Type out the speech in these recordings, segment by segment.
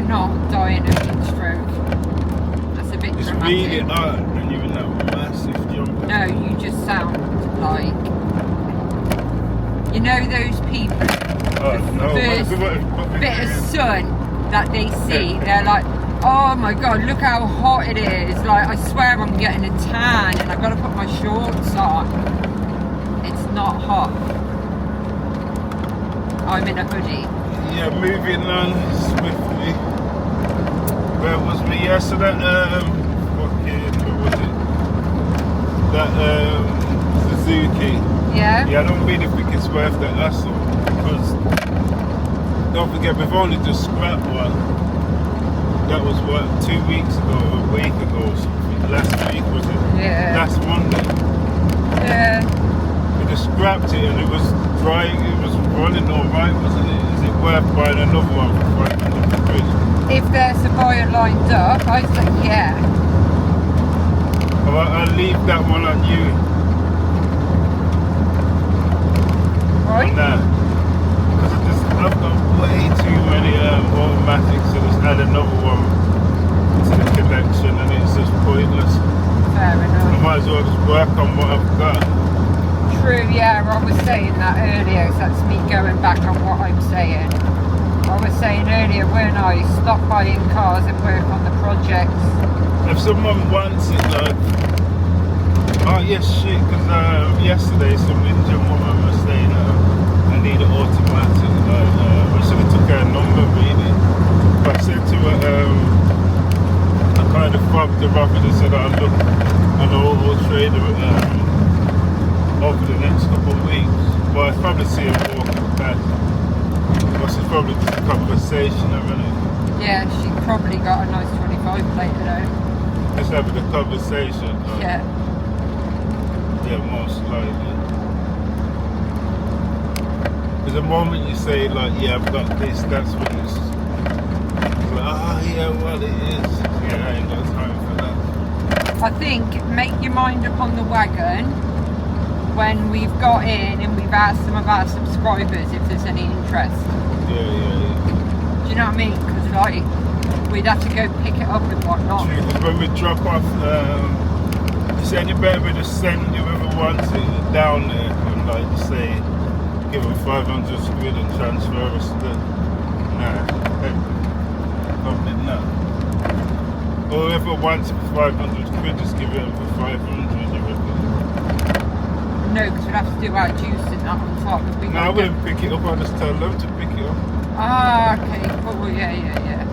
I'm not dying of heat stroke. That's a bit It's dramatic. really hard and you're in that massive jump. No, you just sound like, you know, those people, No, first bit of sun that they see, they're like, oh my god, look how hot it is. Like, I swear I'm getting a tan and I've got to put my shorts on. It's not hot. I'm in a hoodie. Yeah, moving on swiftly. Where was we yesterday? What was it? That Suzuki. Yeah? Yeah, I don't really think it's worth the hassle because don't forget we've only just scrapped one. That was what, 2 weeks ago, a week ago or something. Last week was it? Yeah. Last Monday. Yeah. We just scrapped it and it was dry, it was running alright, wasn't it? Is it worth buying another one for 500 quid? If there's a buyer lined up, I say yeah. I'll leave that one on you. Right? On that. Because I've got way too many automatics, so just add another one to the collection and it's just pointless. Fair I enough. might as well just work on what I've got. True, yeah, I was saying that earlier, so that's me going back on what I'm saying. I was saying earlier, weren't I, stop buying cars and work on the projects. If someone wants it, like, oh yes, shit, because yesterday some Indian woman was saying I need an automatic, like, I should have took her number really. But I said to her, I kind of fucked her up and I said I'll look on the auto trader over the next couple of weeks. Well, I'd probably see her walking past. Because it's probably just a conversation, haven't it? Yeah, she probably got a nice 25 plate though. Just having a conversation. Yeah. Yeah, most likely. Because the moment you say, like, yeah, I've got this, that's when it's like, yeah, well, it is. Yeah, I ain't got time for that. I think make your mind up on the wagon when we've got in and we've asked some of our subscribers if there's any interest. Yeah. Do you know what I mean? Because, like, we'd have to go pick it up and whatnot. True, because when we drop off, you said you better just send whoever wants it down there and, like, say, give them 500 quid and transfer us to the... Nah. Probably not. Or whoever wants it for 500 quid, just give it for 500. No, because we'd have to do our juice and that on top. No, I wouldn't pick it up, I'd just tell them to pick it up. Ah, okay, cool, yeah.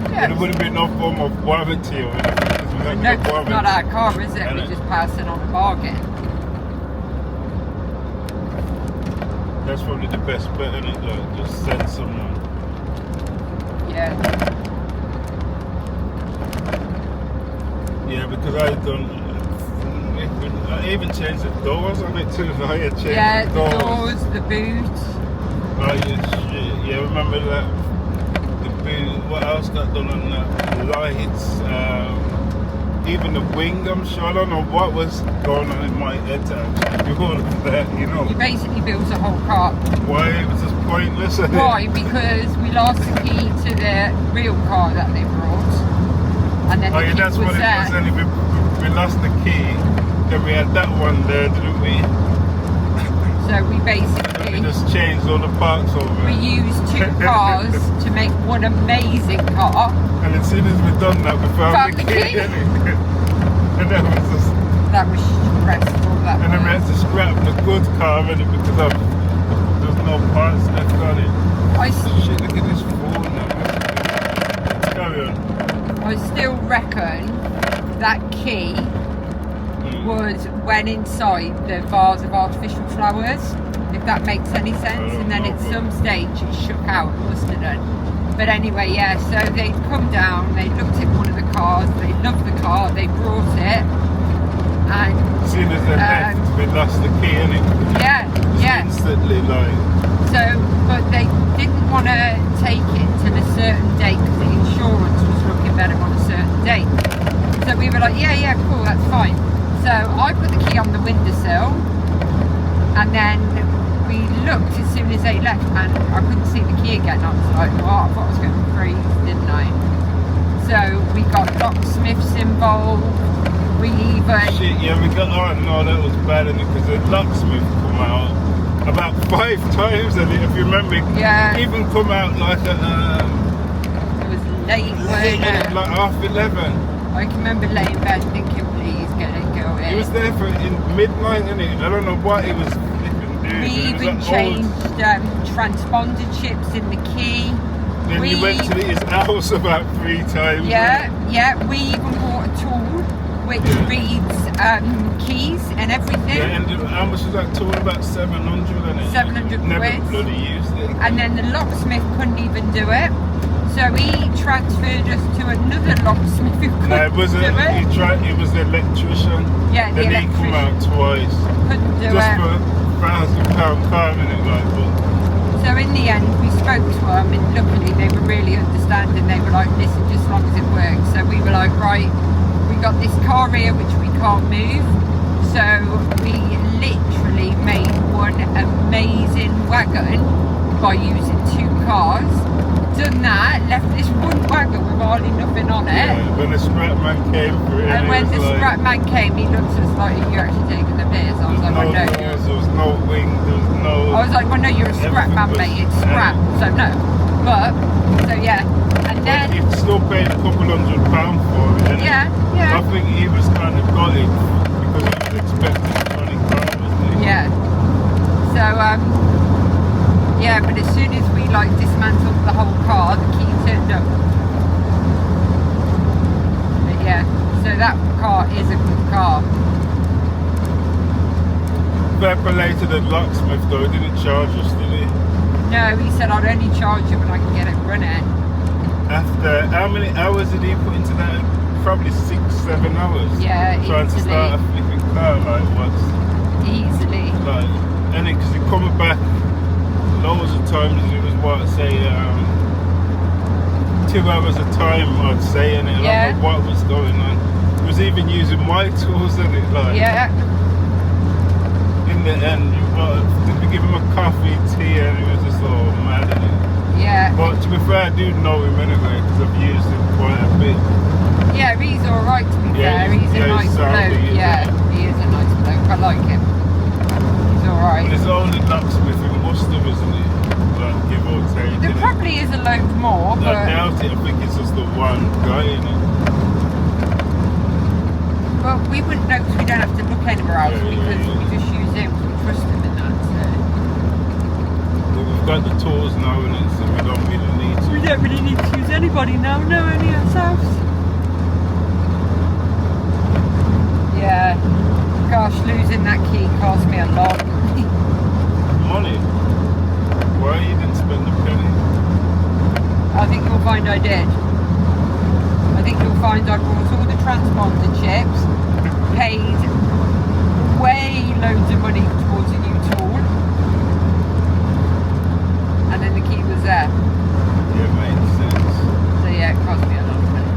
But it wouldn't be no form of warranty or anything. No, it's not our car, is it? And We're just passing on a bargain. That's probably the best bet, isn't it? Like, just send someone. Yeah. Yeah, because I even changed the doors on it too. I had changed Yeah, the the doors, the boot. Yeah, remember that? The boot, what else got done on that? The lights, even the wing, I'm sure. I don't know what was going on in my head to actually do all of that, you know. You basically built a whole car. Why? It was just pointless. Why? Because we lost the key to the real car that they brought. And then the key that's was what there. it was. Anyway, we lost the key. Then we had that one there, didn't we? So we We basically just changed all the parts over. we used two cars to make one amazing car. And as soon as we done that, we found the key. And that was just. That was stressful. And then we had to scrap the good car in it because there's no parts left on it. Shit, look at this phone now. Carry on. I still reckon that key was when inside the vase of artificial flowers, if that makes any sense, and then at some stage it shook out, it must have done. But anyway, yeah, so they'd come down, they looked at one of the cars, they loved the car, they brought it, and as soon as they left, we lost the key in it. Yeah. Instantly, like. So, but they didn't want to take it till a certain date because the insurance was looking better on a certain date. So we were like, yeah, cool, that's fine. So I put the key on the windowsill, and then we looked as soon as they left, and I couldn't see the key again. I was like, well, I thought I was going to freeze, didn't I? So we got locksmiths involved. We even... Shit, yeah, we got... Oh, no, that was bad, because the locksmith come out about 5 times, and if you remember, yeah, even come out like at... it was late, like 11:30. I can remember laying in bed thinking, please get it going. He was there for in midnight, innit? I don't know what he was flipping doing. We even changed transponder chips in the key. Then we went to his house about 3 times. Yeah, yeah. We even bought a tool which reads keys and everything. Yeah, and how much was that tool? About 700, innit? 700 Never quid. bloody used it. And then the locksmith couldn't even do it. So he transferred us to another locksmith who couldn't No, it wasn't. do it. It was the electrician. Yeah, the then he come out twice. Couldn't do just it. for £1,000 car, innit? Like, but so in the end, we spoke to them, and luckily they were really understanding. They were like, listen, just as long as it works. So we were like, right, we got this car here which we can't move. So we literally made one amazing wagon by using 2 cars. Done that, left this one wagon with hardly nothing on it. yeah, when the scrap man came through, And when the like, scrap man came, he looked at us like, are you actually taking the piss? I was like, well, no. There was no wing, there was no... I was like, well, no, you're a scrap man, mate. It's scrap. So no. But, so yeah. And then... He still paid a couple £100 for it. Yeah, yeah. I think he was kind of got it because he was expecting money car, wasn't he? Yeah. So, yeah, but as soon as we like dismantled the whole car, the key turned up. But yeah, so that car is a good car. Fair play to the locksmith though, he didn't charge us, did he? No, he said I'd only charge you when I can get it running. After, how many hours did he put into that? Probably 6-7 hours. Yeah, trying to start a flipping car, like what's... Easily. Like, and because he coming back loads of times, and it was what, say, 2 hours a time, I'd say, and I don't know what was going on. He was even using my tools, and it like... Yeah. In the end, we give him a coffee, tea, and he was just all mad at it. Yeah. But to be fair, I do know him anyway, because I've used him quite a bit. Yeah, he's alright to be fair. He's a nice he's bloke. Yeah, he is a nice bloke. I like him. He's alright. But it's only locksmith in Worcester, isn't it? Like, give or take. There probably is a load more, but... I doubt it. I think it's just the one guy, innit? Well, we wouldn't know because we don't have to look anywhere else because we just use him. We trust him in that, so... But we've got the tools now, innit? So we don't really need to. We don't really need to use anybody now, no, only ourselves. Yeah. Gosh, losing that key cost me a lot. Money? Why you didn't spend a penny? I think you'll find I did. I think you'll find I bought all the transponder chips, paid way loads of money towards a new tool, and then the key was there. Yeah, it makes sense. So yeah, it cost me a lot of money.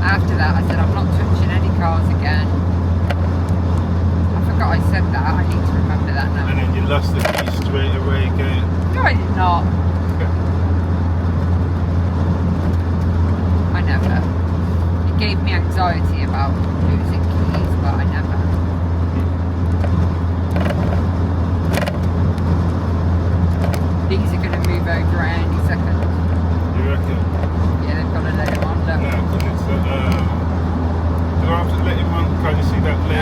After that, I said I'm not touching any cars again. I forgot I said that. I need to remember that now. And then you lost the key straight away again. No, I did not. I never. It gave me anxiety about losing keys, but I never. These are going to move over any second. You reckon? Yeah, they've got to let him on, look. No, because it's do I have to let him on? Can you see that lane?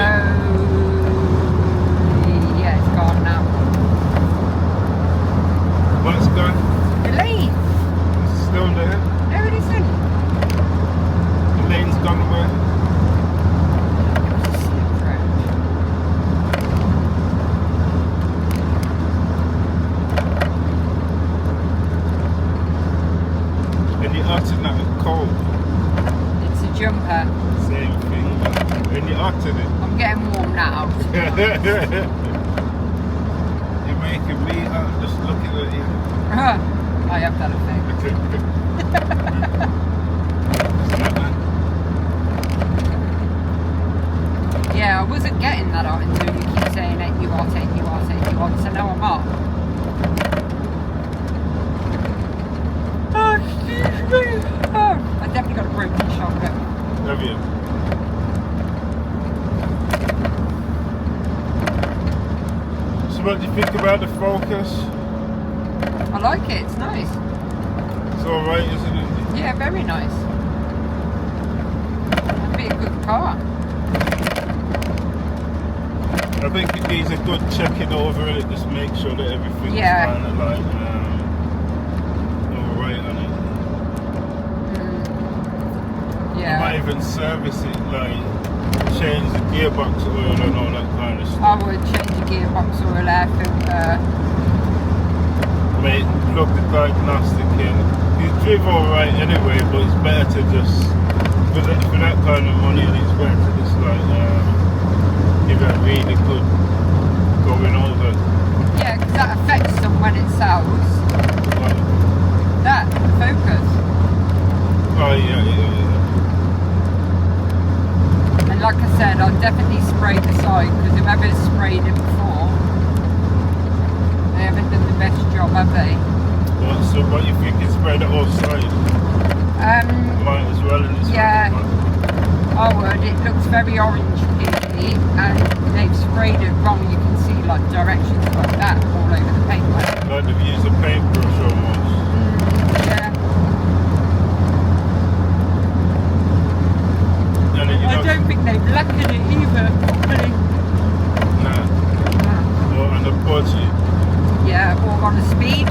Oh, yeah, it's gone now. What's gone? The lane. It's still there. No, it isn't. The lane's gone away. It was a slip road. And you're utting that with cold. It's a jumper. Same thing. And you're utting it. I'm getting warm now. To be honest. You're making me up just looking at you. I have that effect. I wasn't getting that out until you keep saying it, you are, so now I'm up. Oh, excuse me. Oh, I definitely got a broken shoulder. Have you? So what do you think about the Focus? I like it, it's nice. It's alright, isn't it? Yeah, very nice. It'd be a good car. I think it needs a good checking over it, just make sure that everything's kind of like alright on it. Yeah. I might even service it, like change the gearbox oil and all that kind of stuff. I would change the gearbox oil, air filter. Mate, plug the diagnostic in. It's driven alright anyway, but it's better to just, for that kind of money, it's better to just like give it a really good going over. Yeah, because that affects them when it sells. What? That, the Focus. Oh yeah. And like I said, I'll definitely spray the side, because whoever's sprayed it before, they haven't done the best job, have they? So what you think is spread it offside? Might as well in this yeah, I would. It looks very orange peely, and they've sprayed it wrong. You can see like directions like that all over the paintwork. Like they've used a paintbrush almost. Yeah. And then, I don't think they've lacquered it either properly. Nah. Or on the budget. Yeah, or on the speed.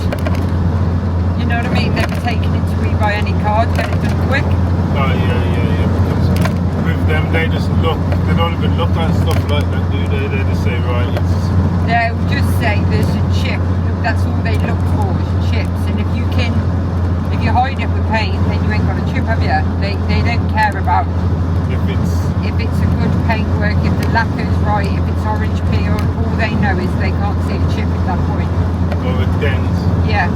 You know what I mean? They were taking it to rebuy any car, get it done quick. Oh yeah. Because with them, they just look. They don't even look at stuff like that, do they? They just say, right, it's. They'll just say there's a chip. That's all they look for is chips. And if you hide it with paint, then you ain't got a chip, have you? They don't care about if it's a good paintwork, if the lacquer's right, if it's orange peel. All they know is they can't see a chip at that point. Or a dent. Yeah.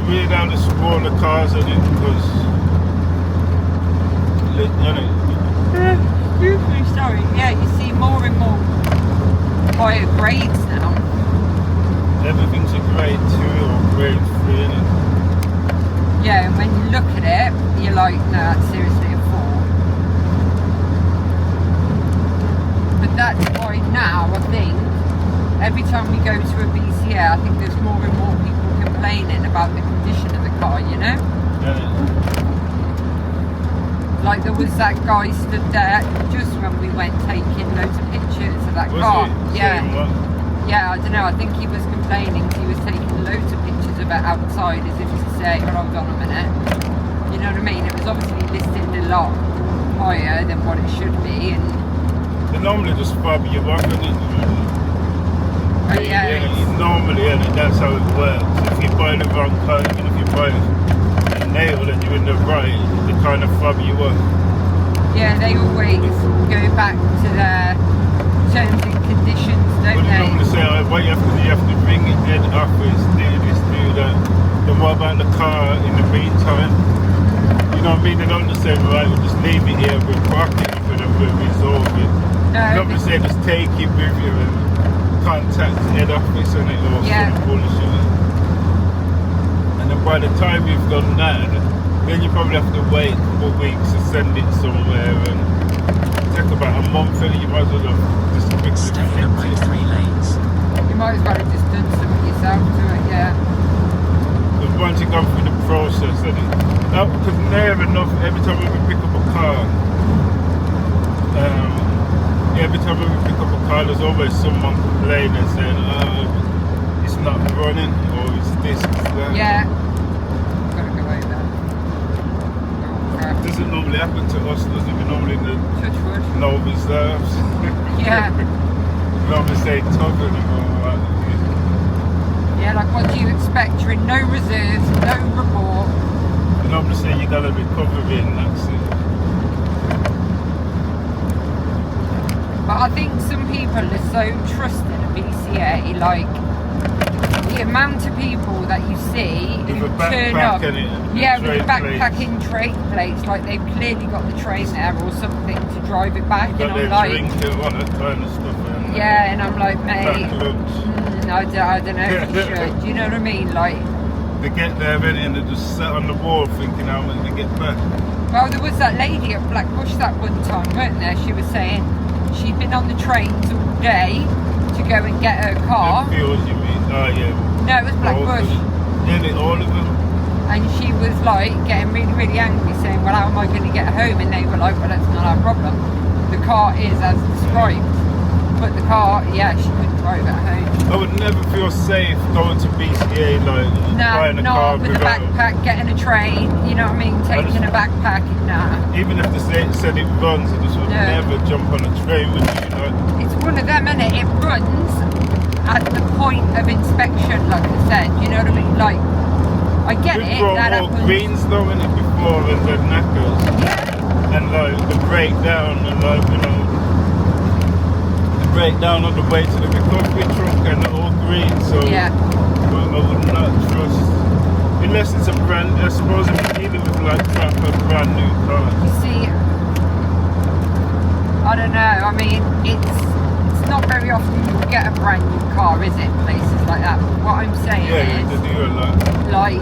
Weird how the smaller cars in it because excuse me, sorry. Yeah, you see more and more higher grades now. Everything's a grade 2 or grade 3 in it. Yeah, and when you look at it, you're like, no, that's seriously a 4. But that's why now I think every time we go to a BCA, I think there's more and more people complaining about the condition of the car, you know? Yeah. Like there was that guy stood there just when we went taking loads of pictures of that car. Yeah. Yeah, I don't know, I think he was complaining he was taking loads of pictures of it outside as if to say, hold on a minute. You know what I mean? It was obviously listed a lot higher than what it should be, and they normally just fob you up in it. oh, yeah, normally, that's how it works. If you buy the wrong car, even if you buy a nail and you're in the right, they kind of fob you up. Yeah, they always go back to their terms and conditions, don't they? Normally say, oh, what you have to bring it in office, do this, do that. Then what about the car in the meantime? You know what I mean? They don't just say, right, we'll just leave it here, we'll park it for them, we'll resolve it. They don't say, just take it with you and contact head office and it all some bullshit. And then by the time you've done that, then you probably have to wait a couple of weeks to send it somewhere and take about a month and you might as well just quickly stay in right 3 lanes. You might as well have just done something yourself to it, yeah. But once you've gone through the process and because never enough, every time we pick up a car, every time we pick up a car, there's always someone complaining saying, it's not running, or it's this, it's that. Yeah. Gotta go over. It doesn't normally happen to us, does it? We normally Touch wood. no reserves. Yeah. We normally say tough anymore. Yeah, like what do you expect? You're in no reserves, no report. We normally say you gotta recover it, and that's it. But I think some people are so trusting of BCA, like, the amount of people that you see With who a turn backpack up, and it, yeah, with trade a backpack plates. in trade plates, like they've clearly got the train there or something to drive it back, Got and their I'm like, drink, they want that kind of stuff. And, yeah, and I'm like, mate, pack lunch. I don't know if you should. Do you know what I mean? Like, They get there and they just sit on the wall thinking how when they get back. well, there was that lady at Blackbush that one time, weren't there? She was saying she'd been on the trains all day to go and get her car. Them fuels, you mean? Oh yeah. No, it was Blackbush. Yeah, all of them. And she was like getting really, really angry, saying, well, how am I going to get home? And they were like, well, that's not our problem. The car is as described. But the car, yeah, she couldn't drive at home. I would never feel safe going to BCA, like buying a car Not with a without. backpack, getting a train, you know what I mean? Taking a backpack, nah. Even if they said it runs, I just would No. never jump on a train with you, like. It's one of them, innit? It runs at the point of inspection, like I said, you know what I mean? Like, I get We've it, brought that more happens. greens though in it before and the knackers. Yeah. And like the breakdown and like, you know, the breakdown on the way to the recovery truck and the all green, so Yeah. I would not trust, unless it's a brand, I suppose if you're dealing with like proper brand new cars. You see, I don't know, I mean, it's not very often you get a brand new car, is it? Places like that. But what I'm saying Yeah, is, they do a lot. like,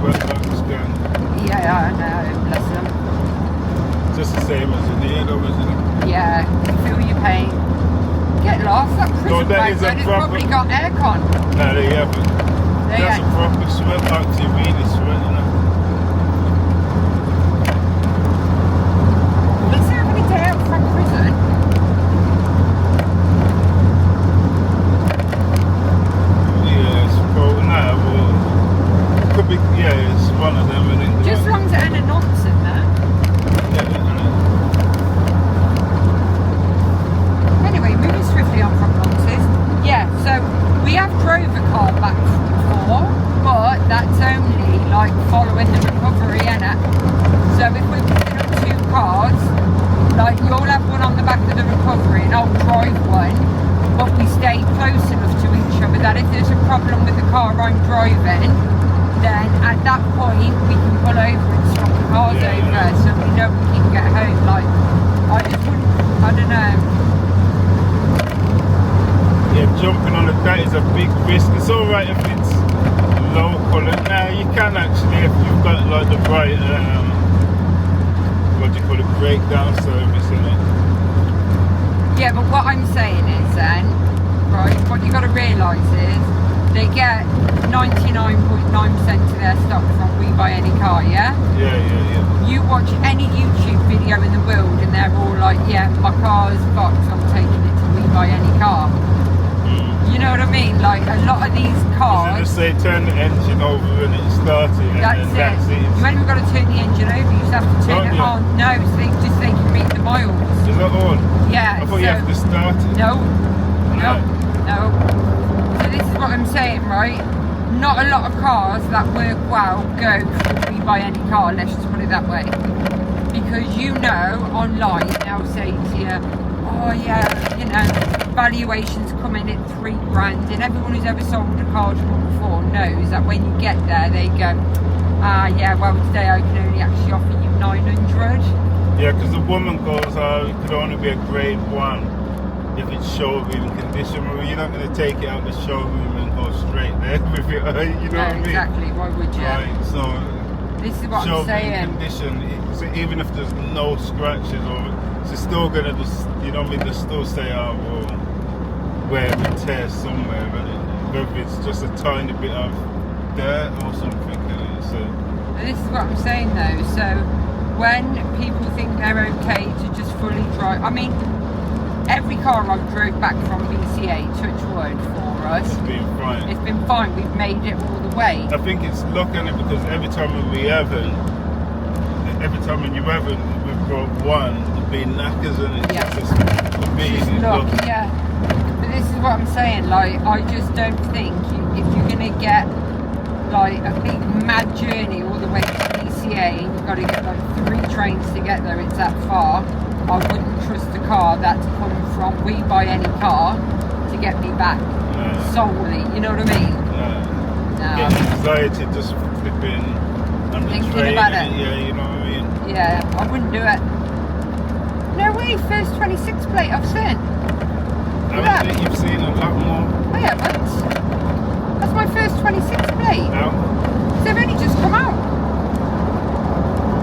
Well, that's good. yeah, I know, bless them. Just the same as in here though, isn't it? Yeah, you feel your pain. Get lost, that prison No, that bag is a zone has proper- probably got aircon. No, they haven't. They That's a ain't. proper sweat box, you really sweating it. Let's have any day out from prison. Yeah, it's probably, nah, well, could be, yeah, it's one of them, and it, Just as long as it ain't a nonce in there. Anyway, moving swiftly on from nonces. Yeah, so we have drove a car back before, but that's only like following the recovery, innit? So if we're picking up two cars, like you'll have one on the back of the recovery and I'll drive one, but we stay close enough to each other that if there's a problem with the car I'm driving, then at that point we can pull over and swap the cars over so we know we can get home. Like, I just wouldn't, I don't know. Yeah, jumping on that is a big risk. It's alright if it's local, and now you can actually, if you've got like the right, what do you call it, breakdown service in it. Yeah, but what I'm saying is then, right, what you got to realise is they get 99.9% of their stock from We Buy Any Car, yeah? Yeah. You watch any YouTube video in the world and they're all like, yeah, my car's fucked, I'm taking it to We Buy Any Car. You know what I mean? Like, a lot of these So cars, just say turn the engine over and it started, and that's then that's it. it. You ain't even got to turn the engine over, you just have to turn Don't it you? on. No, so they can read the miles. Is that all? Yeah, I thought you have to start it. No. Right. So this is what I'm saying, right? Not a lot of cars that work well go through We Buy Any Car, let's just put it that way. Because you know, online, they'll say to you, oh yeah, you know, valuations come in at $3,000, and everyone who's ever sold a car to them before knows that when you get there, they go, yeah, well today I can only actually offer you 900. Yeah, because the woman goes, it could only be a grade 1 if it's showroom condition. Well, you're not going to take it out the showroom and go straight there with it, you know what I mean? Exactly, why would you? Right, so This is what I'm showroom saying. condition, so even if there's no scratches or it's still going to just, you know what I mean, they still say, oh, well, wear and tear somewhere, but whether it's just a tiny bit of dirt or something, so. And this is what I'm saying though, so when people think they're okay to just fully drive, I mean, every car I've drove back from BCA, touch wood, for us, It's been fine. it's been fine, we've made it all the way. I think it's luck in it because every time when you haven't, we've brought one, there've been knackers in it. Yeah. It's just amazing. Look, yeah, but this is what I'm saying, like, I just don't think if you're going to get, like, a big mad journey all the way to BCA and you've got to get, like, 3 trains to get there, it's that far, I wouldn't trust a car that's come from We Buy Any Car to get me back solely, you know what I mean? Get anxiety just flipping on the Thinking train. about it. Yeah, you know what I mean? Yeah, I wouldn't do it. No way, first 26 plate I've seen. I think you've seen a lot more I haven't. That's my first 26 plate. now. They've only just come out.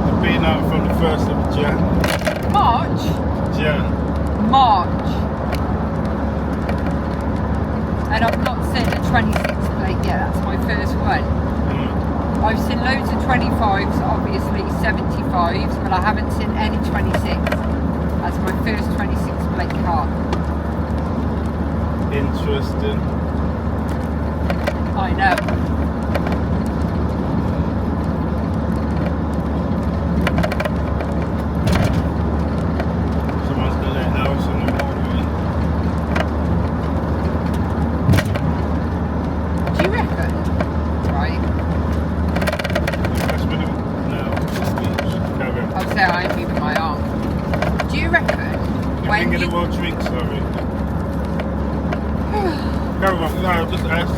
They've been out from the 1st of March. Jan. March. And I've not seen a 26 plate yet. That's my first one. I've seen loads of 25s, obviously 75s, but I haven't seen any 26. That's my first 26 plate car. Interesting. I know. Someone's got their house on the motorway. Do you reckon? Right. That's been no speech. Carry on. I'll say I'm moving my arm. Do you reckon You're when thinking you... about drinks, sorry. Carry on. No, just ask.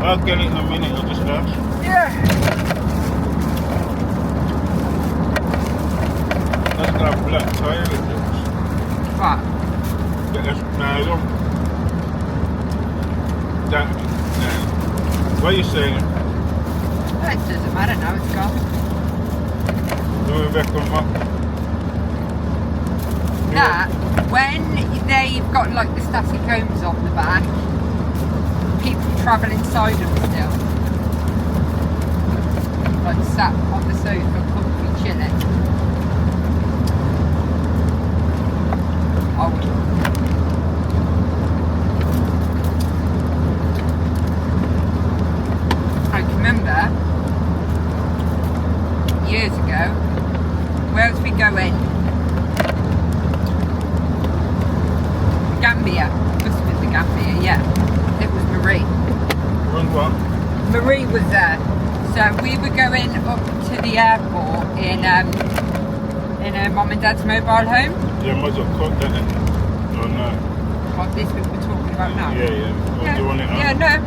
I'll get it in a minute. I'll just ask. Yeah. That's got a black tire in it. What? No, don't. That. No. What are you saying? Well, it doesn't matter now, it's gone. Do we reckon what? That, when they've got like the static homes on the back, people travel inside them still. Like sat on the sofa, comfy, chilling. I would. I can remember years ago, where else we going? Gambia. Must have been the Gambia, yeah. It was Marie. Run what? Marie was there. So we were going up to the airport in her mum and dad's mobile home. Yeah, might as well cook that. Oh no. What this we're talking about now? Yeah. What do you want it on? Yeah, no.